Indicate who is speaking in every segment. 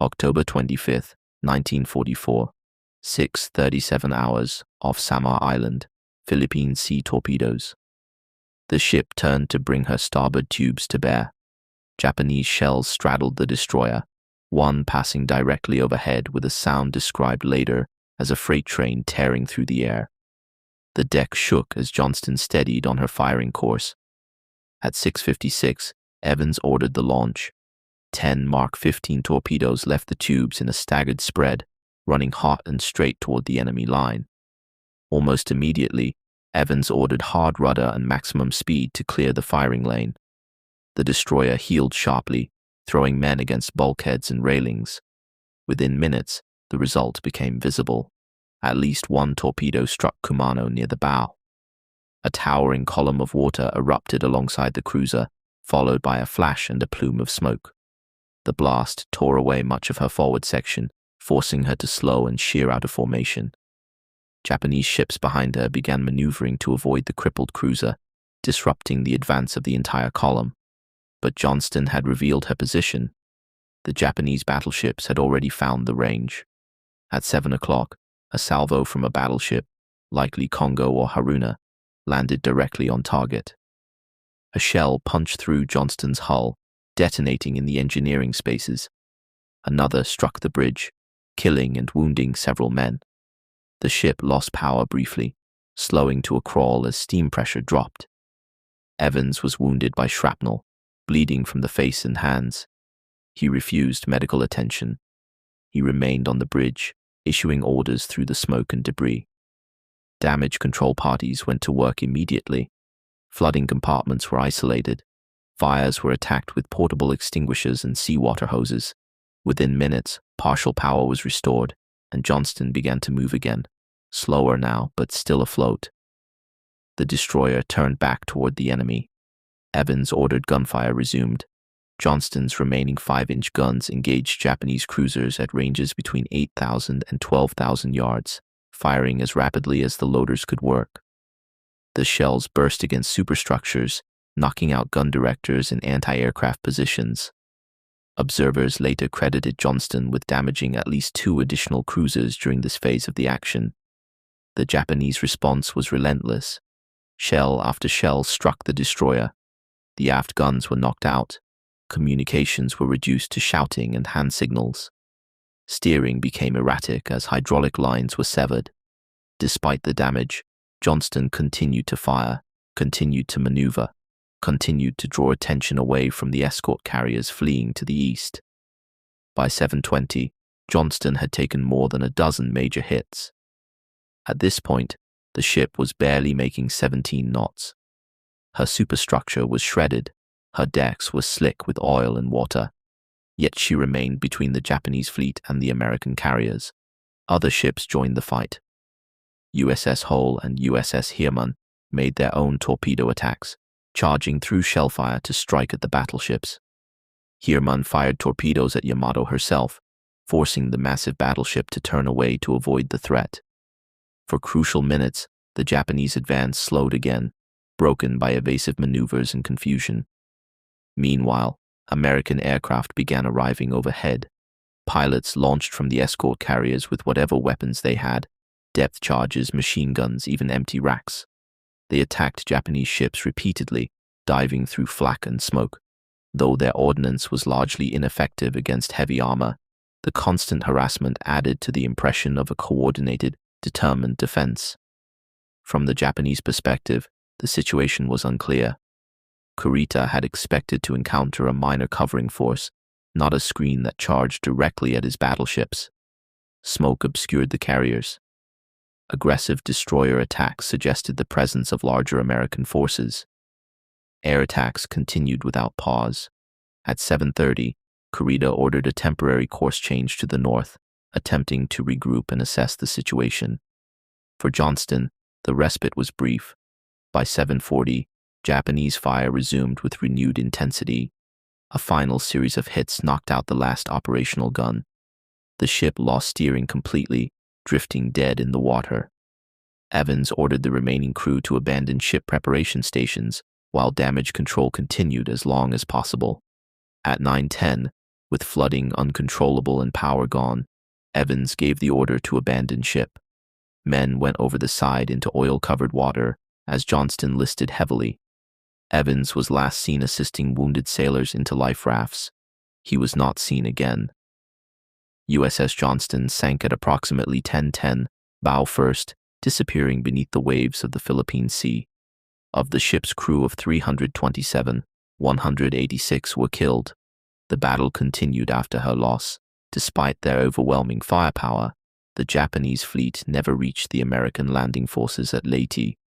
Speaker 1: October 25, 1944, 6:37 hours off Samar Island, Philippine Sea torpedoes. The ship turned to bring her starboard tubes to bear. Japanese shells straddled the destroyer, one passing directly overhead with a sound described later as a freight train tearing through the air. The deck shook as Johnston steadied on her firing course. At 6:56, Evans ordered the launch. 10 Mark 15 torpedoes left the tubes in a staggered spread, running hot and straight toward the enemy line. Almost immediately, Evans ordered hard rudder and maximum speed to clear the firing lane. The destroyer heeled sharply, throwing men against bulkheads and railings. Within minutes, the result became visible. At least one torpedo struck Kumano near the bow. A towering column of water erupted alongside the cruiser, followed by a flash and a plume of smoke. The blast tore away much of her forward section, forcing her to slow and sheer out of formation. Japanese ships behind her began maneuvering to avoid the crippled cruiser, disrupting the advance of the entire column. But Johnston had revealed her position. The Japanese battleships had already found the range. At 7 o'clock, a salvo from a battleship, likely Kongo or Haruna, landed directly on target. A shell punched through Johnston's hull, detonating in the engineering spaces. Another struck the bridge, killing and wounding several men. The ship lost power briefly, slowing to a crawl as steam pressure dropped. Evans was wounded by shrapnel, bleeding from the face and hands. He refused medical attention. He remained on the bridge, issuing orders through the smoke and debris. Damage control parties went to work immediately. Flooding compartments were isolated. Fires were attacked with portable extinguishers and seawater hoses. Within minutes, partial power was restored, and Johnston began to move again, slower now, but still afloat. The destroyer turned back toward the enemy. Evans ordered gunfire resumed. Johnston's remaining 5-inch guns engaged Japanese cruisers at ranges between 8,000 and 12,000 yards, firing as rapidly as the loaders could work. The shells burst against superstructures, knocking out gun directors and anti-aircraft positions. Observers later credited Johnston with damaging at least 2 additional cruisers during this phase of the action. The Japanese response was relentless. Shell after shell struck the destroyer. The aft guns were knocked out. Communications were reduced to shouting and hand signals. Steering became erratic as hydraulic lines were severed. Despite the damage, Johnston continued to fire, continued to maneuver, continued to draw attention away from the escort carriers fleeing to the east. By 7:20, Johnston had taken more than a dozen major hits. At this point, the ship was barely making 17 knots. Her superstructure was shredded, her decks were slick with oil and water, yet she remained between the Japanese fleet and the American carriers. Other ships joined the fight. USS Hull and USS Heermann made their own torpedo attacks, charging through shellfire to strike at the battleships. Heermann fired torpedoes at Yamato herself, forcing the massive battleship to turn away to avoid the threat. For crucial minutes, the Japanese advance slowed again, broken by evasive maneuvers and confusion. Meanwhile, American aircraft began arriving overhead. Pilots launched from the escort carriers with whatever weapons they had, depth charges, machine guns, even empty racks. They attacked Japanese ships repeatedly, diving through flak and smoke. Though their ordnance was largely ineffective against heavy armor, the constant harassment added to the impression of a coordinated, determined defense. From the Japanese perspective, the situation was unclear. Kurita had expected to encounter a minor covering force, not a screen that charged directly at his battleships. Smoke obscured the carriers. Aggressive destroyer attacks suggested the presence of larger American forces. Air attacks continued without pause. At 7:30, Kurita ordered a temporary course change to the north, attempting to regroup and assess the situation. For Johnston, the respite was brief. By 7:40, Japanese fire resumed with renewed intensity. A final series of hits knocked out the last operational gun. The ship lost steering completely, drifting dead in the water. Evans ordered the remaining crew to abandon ship preparation stations, while damage control continued as long as possible. At 9:10, With flooding uncontrollable and power gone, Evans gave the order to abandon ship. Men went over the side into oil-covered water as Johnston listed heavily. Evans was last seen assisting wounded sailors into life rafts. He was not seen again. USS Johnston sank at approximately 10:10, bow first, disappearing beneath the waves of the Philippine Sea. Of the ship's crew of 327, 186 were killed. The battle continued after her loss. Despite their overwhelming firepower, the Japanese fleet never reached the American landing forces at Leyte.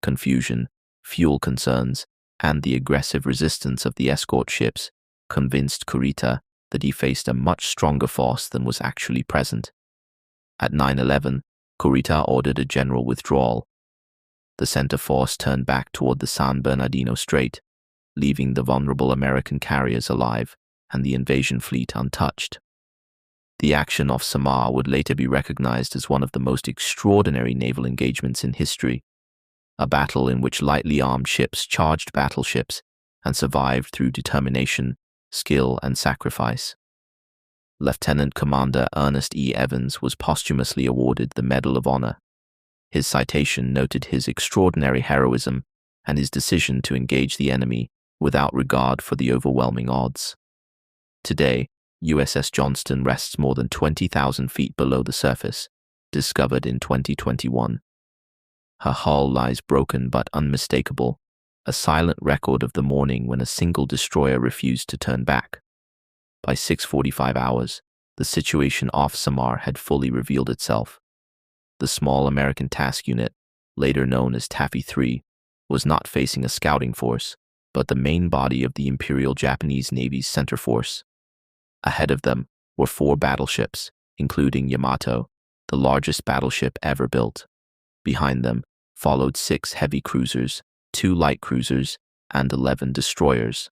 Speaker 1: Confusion, fuel concerns, and the aggressive resistance of the escort ships convinced Kurita that he faced a much stronger force than was actually present. At 9:11, Kurita ordered a general withdrawal. The center force turned back toward the San Bernardino Strait, leaving the vulnerable American carriers alive and the invasion fleet untouched. The action off Samar would later be recognized as one of the most extraordinary naval engagements in history, a battle in which lightly armed ships charged battleships and survived through determination, skill, and sacrifice. Lieutenant Commander Ernest E. Evans was posthumously awarded the Medal of Honor. His citation noted his extraordinary heroism and his decision to engage the enemy without regard for the overwhelming odds. Today, USS Johnston rests more than 20,000 feet below the surface, discovered in 2021. Her hull lies broken but unmistakable, a silent record of the morning when a single destroyer refused to turn back. By 6:45 hours, the situation off Samar had fully revealed itself. The small American task unit, later known as Taffy 3, was not facing a scouting force, but the main body of the Imperial Japanese Navy's center force. Ahead of them were 4 battleships, including Yamato, the largest battleship ever built. Behind them followed 6 heavy cruisers, 2 light cruisers, and 11 destroyers.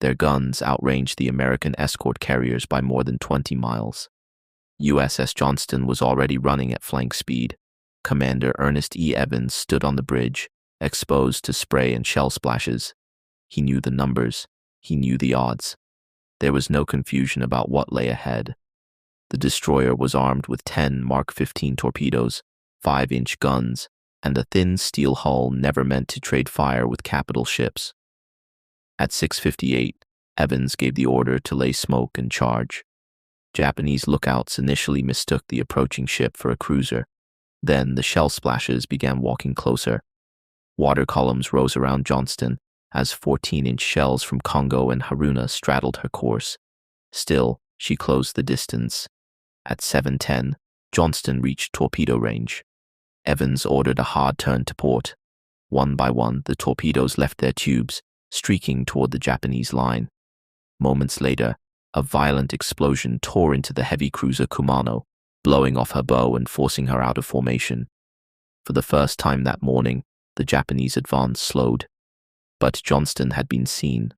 Speaker 1: Their guns outranged the American escort carriers by more than 20 miles. USS Johnston was already running at flank speed. Commander Ernest E. Evans stood on the bridge, exposed to spray and shell splashes. He knew the numbers. He knew the odds. There was no confusion about what lay ahead. The destroyer was armed with 10 Mark 15 torpedoes, 5-inch guns, and a thin steel hull never meant to trade fire with capital ships. At 6:58, Evans gave the order to lay smoke and charge. Japanese lookouts initially mistook the approaching ship for a cruiser. Then the shell splashes began walking closer. Water columns rose around Johnston as 14-inch shells from Congo and Haruna straddled her course. Still, she closed the distance. At 7:10, Johnston reached torpedo range. Evans ordered a hard turn to port. One by one, the torpedoes left their tubes, streaking toward the Japanese line. Moments later, a violent explosion tore into the heavy cruiser Kumano, blowing off her bow and forcing her out of formation. For the first time that morning, the Japanese advance slowed. But Johnston had been seen.